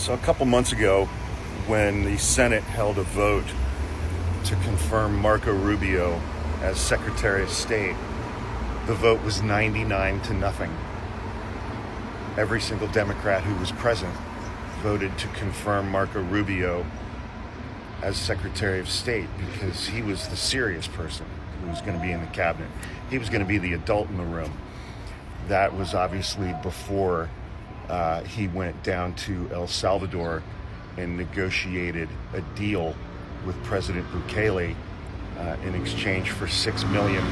So a couple months ago, when the Senate held a vote to confirm Marco Rubio as Secretary of State, the vote was 99-0. Every single Democrat who was present voted to confirm Marco Rubio as Secretary of State because he was the serious person who was going to be in the cabinet. He was going to be the adult in the room. That was obviously before he went down to El Salvador and negotiated a deal with President Bukele in exchange for $6 million,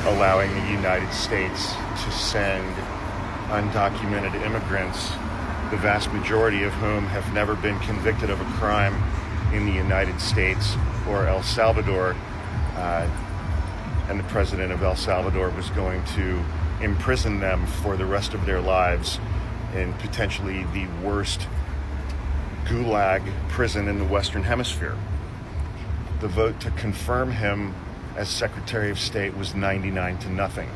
allowing the United States to send undocumented immigrants, the vast majority of whom have never been convicted of a crime in the United States or El Salvador. And the president of El Salvador was going to imprison them for the rest of their lives in potentially the worst gulag prison in the Western Hemisphere. The vote to confirm him as Secretary of State was 99-0.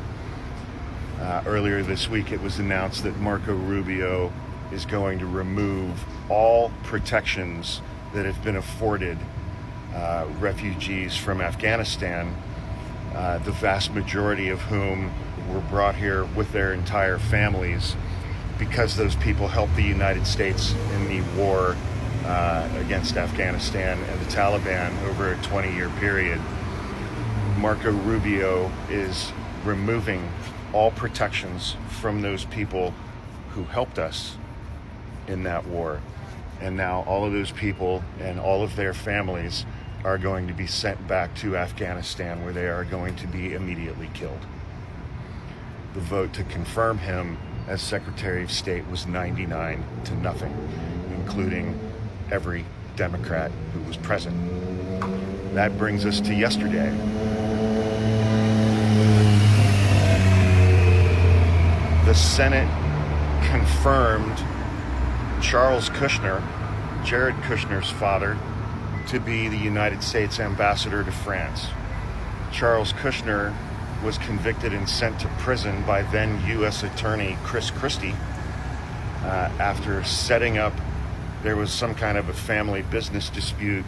Earlier this week, it was announced that Marco Rubio is going to remove all protections that have been afforded refugees from Afghanistan, the vast majority of whom were brought here with their entire families because those people helped the United States in the war against Afghanistan and the Taliban over a 20-year period. Marco Rubio is removing all protections from those people who helped us in that war. And now all of those people and all of their families are going to be sent back to Afghanistan, where they are going to be immediately killed. The vote to confirm him as Secretary of State was 99-0, including every Democrat who was present. That brings us to yesterday. The Senate confirmed Charles Kushner, Jared Kushner's father, to be the United States ambassador to France. Charles Kushner was convicted and sent to prison by then U.S. Attorney Chris Christie after setting up, there was some kind of a family business dispute,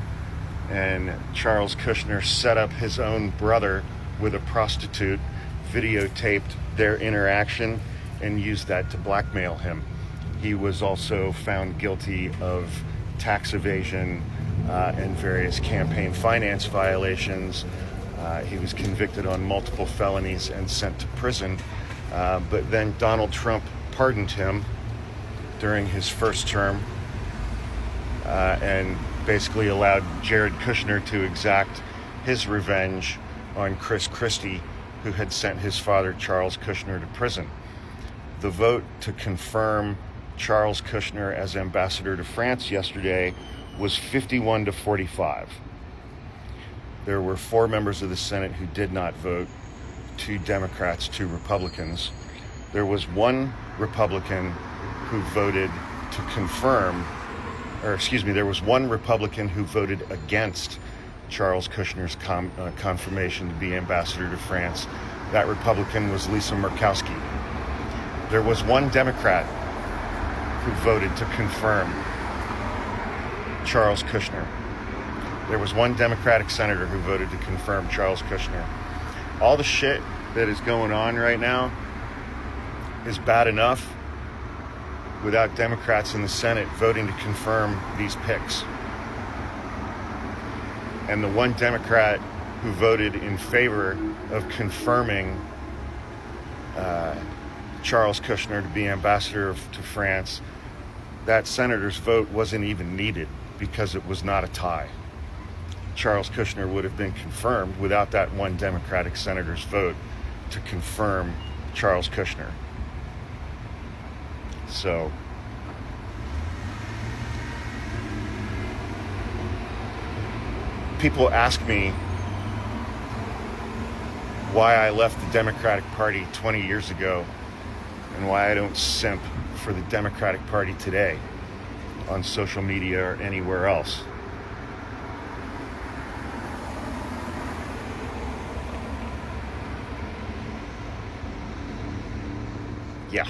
and Charles Kushner set up his own brother with a prostitute, videotaped their interaction, and used that to blackmail him. He was also found guilty of tax evasion and various campaign finance violations. He was convicted on multiple felonies and sent to prison. But then Donald Trump pardoned him during his first term and basically allowed Jared Kushner to exact his revenge on Chris Christie, who had sent his father, Charles Kushner, to prison. The vote to confirm Charles Kushner as ambassador to France yesterday was 51-45. There were 4 members of the Senate who did not vote, 2 Democrats, 2 Republicans. There was 1 Republican who voted to confirm, there was 1 Republican who voted against Charles Kushner's confirmation to be ambassador to France. That Republican was Lisa Murkowski. There was 1 Democrat who voted to confirm Charles Kushner. There was 1 Democratic senator who voted to confirm Charles Kushner. All the shit that is going on right now is bad enough without Democrats in the Senate voting to confirm these picks. And the 1 Democrat who voted in favor of confirming Charles Kushner to be ambassador to France, that senator's vote wasn't even needed because it was not a tie. Charles Kushner would have been confirmed without that 1 Democratic senator's vote to confirm Charles Kushner. So, people ask me why I left the Democratic Party 20 years ago and why I don't simp for the Democratic Party today on social media or anywhere else. Yeah.